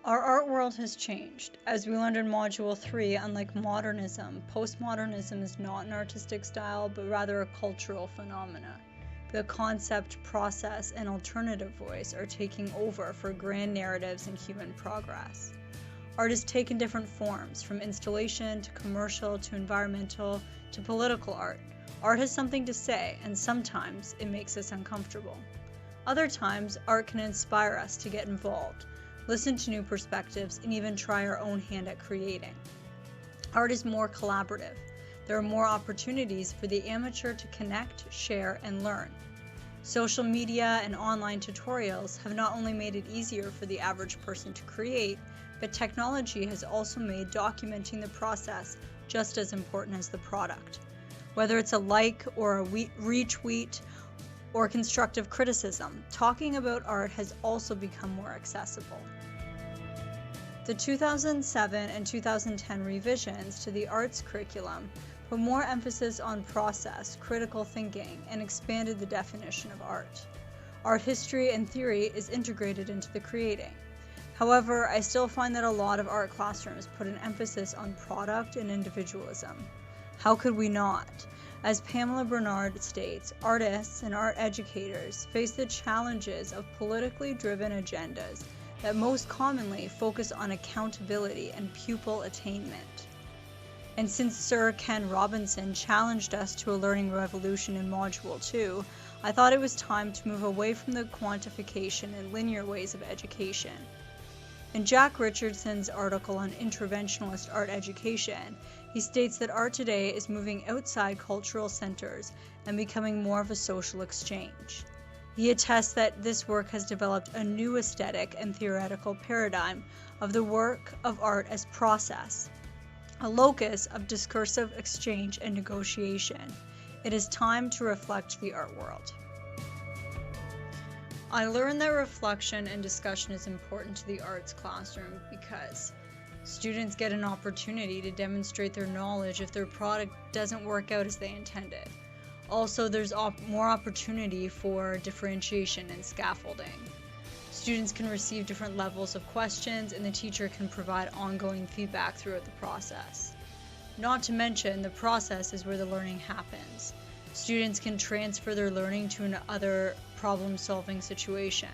Our art world has changed. As we learned in Module 3, unlike modernism, postmodernism is not an artistic style, but rather a cultural phenomena. The concept, process, and alternative voice are taking over for grand narratives and human progress. Art has taken different forms, from installation to commercial to environmental to political art. Art has something to say, and sometimes it makes us uncomfortable. Other times, art can inspire us to get involved, listen to new perspectives, and even try our own hand at creating. Art is more collaborative. There are more opportunities for the amateur to connect, share, and learn. Social media and online tutorials have not only made it easier for the average person to create, but technology has also made documenting the process just as important as the product. Whether it's a like or a retweet or constructive criticism, talking about art has also become more accessible. The 2007 and 2010 revisions to the arts curriculum put more emphasis on process, critical thinking, and expanded the definition of art. Art history and theory is integrated into the creating. However, I still find that a lot of art classrooms put an emphasis on product and individualism. How could we not? As Pamela Bernard states, artists and art educators face the challenges of politically driven agendas that most commonly focus on accountability and pupil attainment. And since Sir Ken Robinson challenged us to a learning revolution in Module 2, I thought it was time to move away from the quantification and linear ways of education. In Jack Richardson's article on interventionist art education, he states that art today is moving outside cultural centers and becoming more of a social exchange. He attests that this work has developed a new aesthetic and theoretical paradigm of the work of art as process, a locus of discursive exchange and negotiation. It is time to reflect the art world. I learned that reflection and discussion is important to the arts classroom because students get an opportunity to demonstrate their knowledge if their product doesn't work out as they intended. Also, there's more opportunity for differentiation and scaffolding. Students can receive different levels of questions, and the teacher can provide ongoing feedback throughout the process. Not to mention, the process is where the learning happens. Students can transfer their learning to another problem-solving situation.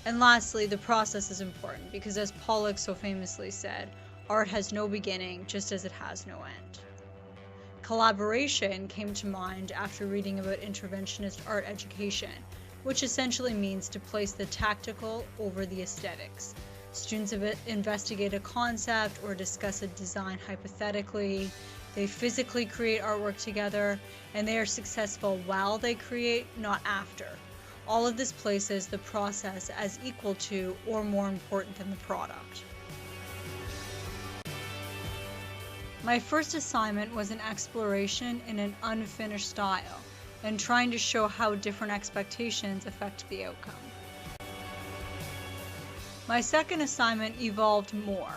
And lastly, the process is important because, as Pollock so famously said, art has no beginning just as it has no end. Collaboration came to mind after reading about interventionist art education, which essentially means to place the tactical over the aesthetics. Students investigate a concept or discuss a design hypothetically. They physically create artwork together, and they are successful while they create, not after. All of this places the process as equal to or more important than the product. My first assignment was an exploration in an unfinished style and trying to show how different expectations affect the outcome. My second assignment evolved more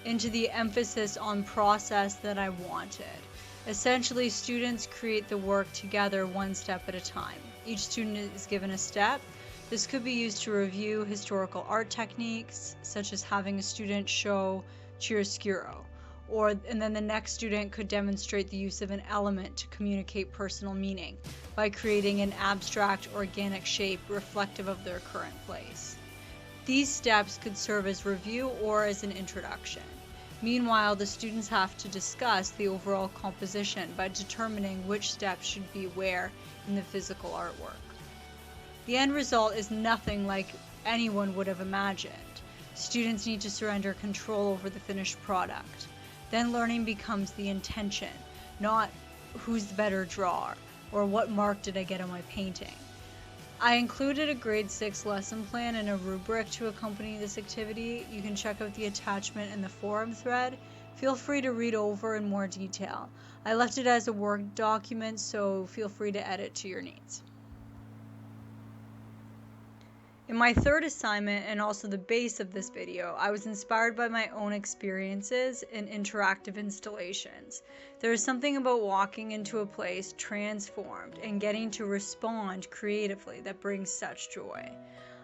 into the emphasis on process that I wanted. Essentially, students create the work together one step at a time. Each student is given a step. This could be used to review historical art techniques, such as having a student show chiaroscuro, and then the next student could demonstrate the use of an element to communicate personal meaning by creating an abstract organic shape reflective of their current place. These steps could serve as review or as an introduction. Meanwhile, the students have to discuss the overall composition by determining which steps should be where in the physical artwork. The end result is nothing like anyone would have imagined. Students need to surrender control over the finished product. Then learning becomes the intention, not who's the better drawer or what mark did I get on my painting. I included a grade 6 lesson plan and a rubric to accompany this activity. You can check out the attachment in the forum thread. Feel free to read over in more detail. I left it as a Word document, so feel free to edit to your needs. In my third assignment, and also the base of this video, I was inspired by my own experiences in interactive installations. There is something about walking into a place transformed and getting to respond creatively that brings such joy.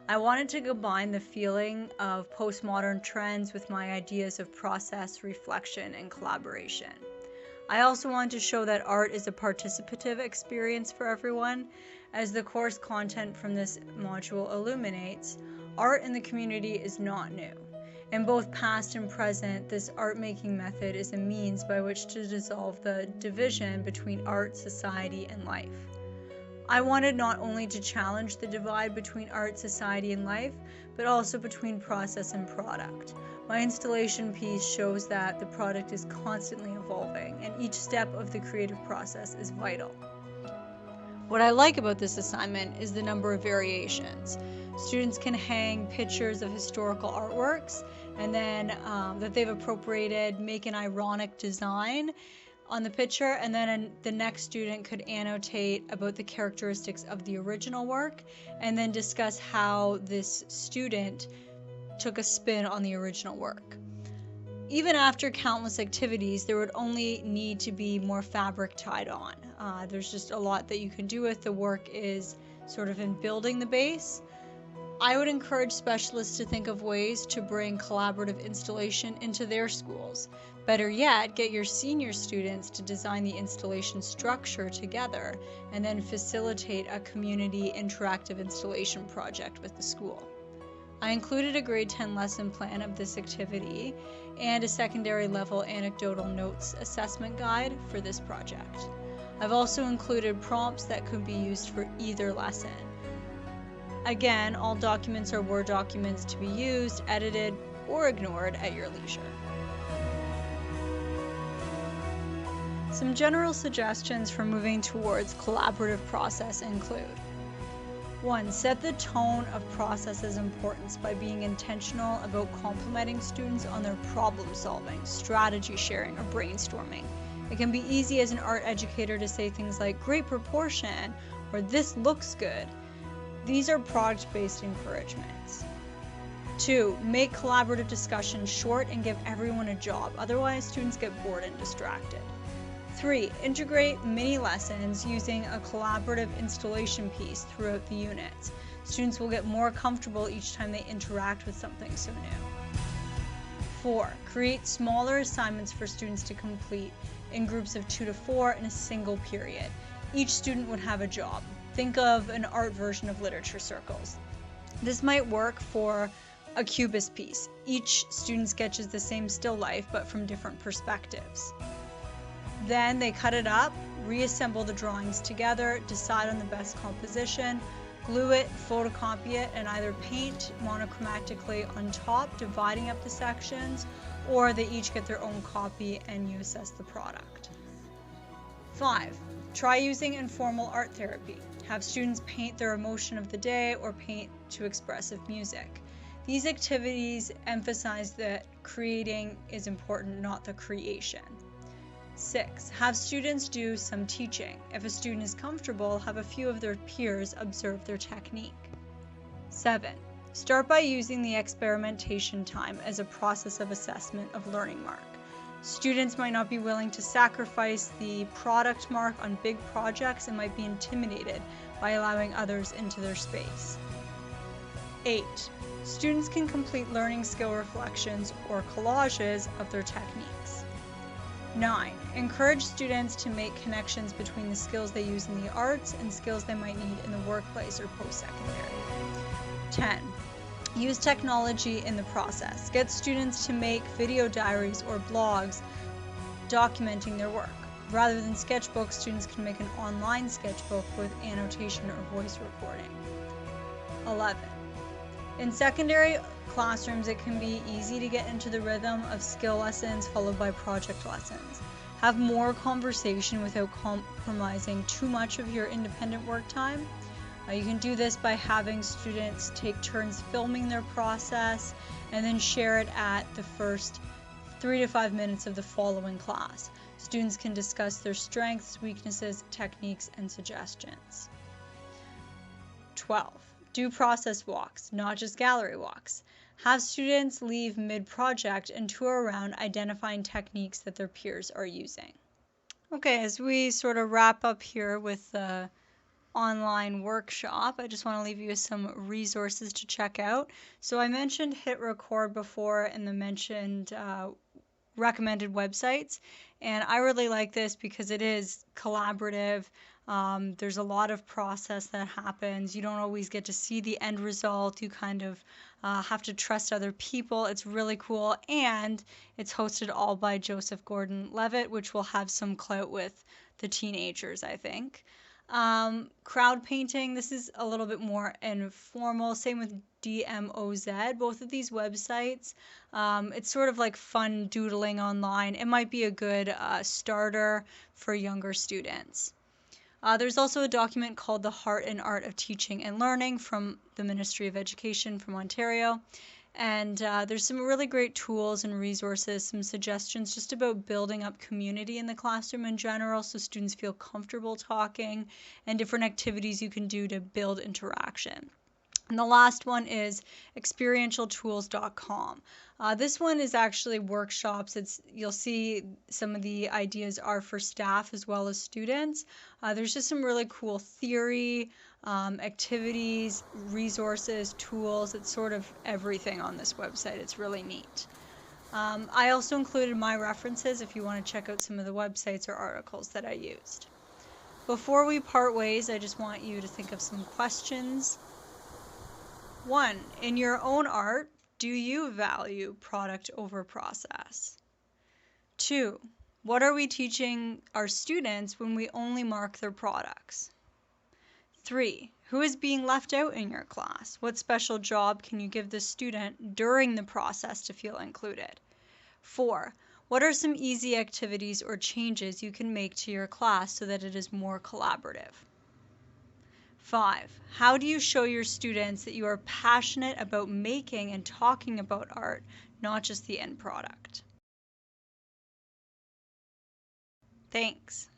I wanted to combine the feeling of postmodern trends with my ideas of process, reflection, and collaboration. I also wanted to show that art is a participative experience for everyone. As the course content from this module illuminates, art in the community is not new. In both past and present, this art-making method is a means by which to dissolve the division between art, society, and life. I wanted not only to challenge the divide between art, society, and life, but also between process and product. My installation piece shows that the product is constantly evolving, and each step of the creative process is vital. What I like about this assignment is the number of variations. Students can hang pictures of historical artworks, and then that they've appropriated, make an ironic design on the picture, and then the next student could annotate about the characteristics of the original work, and then discuss how this student took a spin on the original work. Even after countless activities, there would only need to be more fabric tied on. There's just a lot that you can do with the work is sort of in building the base. I would encourage specialists to think of ways to bring collaborative installation into their schools. Better yet, get your senior students to design the installation structure together and then facilitate a community interactive installation project with the school. I included a grade 10 lesson plan of this activity and a secondary level anecdotal notes assessment guide for this project. I've also included prompts that could be used for either lesson. Again, all documents are Word documents to be used, edited, or ignored at your leisure. Some general suggestions for moving towards collaborative process include: 1. Set the tone of process's importance by being intentional about complimenting students on their problem solving, strategy sharing, or brainstorming. It can be easy as an art educator to say things like "great proportion" or "this looks good." These are product-based encouragements. 2. Make collaborative discussions short and give everyone a job, otherwise students get bored and distracted. 3. Integrate mini lessons using a collaborative installation piece throughout the units. Students will get more comfortable each time they interact with something so new. 4. Create smaller assignments for students to complete in groups of 2 to 4 in a single period. Each student would have a job. Think of an art version of literature circles. This might work for a cubist piece. Each student sketches the same still life but from different perspectives. Then they cut it up, reassemble the drawings together, decide on the best composition, glue it, photocopy it, and either paint monochromatically on top, dividing up the sections, or they each get their own copy and you assess the product. 5. Try using informal art therapy. Have students paint their emotion of the day or paint to expressive music. These activities emphasize that creating is important, not the creation. 6. Have students do some teaching. If a student is comfortable, have a few of their peers observe their technique. 7. Start by using the experimentation time as a process of assessment of learning mark. Students might not be willing to sacrifice the product mark on big projects and might be intimidated by allowing others into their space. 8. Students can complete learning skill reflections or collages of their techniques. 9. Encourage students to make connections between the skills they use in the arts and skills they might need in the workplace or post-secondary. 10. Use technology in the process. Get students to make video diaries or blogs documenting their work. Rather than sketchbooks, students can make an online sketchbook with annotation or voice recording. 11. In secondary classrooms, it can be easy to get into the rhythm of skill lessons followed by project lessons. Have more conversation without compromising too much of your independent work time. You can do this by having students take turns filming their process and then share it at the first 3 to 5 minutes of the following class. Students can discuss their strengths, weaknesses, techniques, and suggestions. 12. Do process walks, not just gallery walks. Have students leave mid-project and tour around identifying techniques that their peers are using. Okay, as we sort of wrap up here with online workshop, I just want to leave you with some resources to check out. So I mentioned Hit Record before and the mentioned recommended websites, and I really like this because it is collaborative. There's a lot of process that happens. You don't always get to see the end result. You kind of have to trust other people. It's really cool, and it's hosted all by Joseph Gordon-Levitt, which will have some clout with the teenagers, I think. Crowd painting, this is a little bit more informal. Same with DMOZ. Both of these websites, it's sort of like fun doodling online. It might be a good starter for younger students. There's also a document called The Heart and Art of Teaching and Learning from the Ministry of Education from Ontario. And there's some really great tools and resources, some suggestions just about building up community in the classroom in general so students feel comfortable talking, and different activities you can do to build interaction. And the last one is experientialtools.com. This one is actually workshops. You'll see some of the ideas are for staff as well as students. There's just some really cool theory, activities, resources, tools. It's sort of everything on this website. It's really neat. I also included my references if you want to check out some of the websites or articles that I used. Before we part ways, I just want you to think of some questions. 1. In your own art, do you value product over process? 2. What are we teaching our students when we only mark their products? 3. Who is being left out in your class? What special job can you give the student during the process to feel included? 4. What are some easy activities or changes you can make to your class so that it is more collaborative? 5. How do you show your students that you are passionate about making and talking about art, not just the end product? Thanks.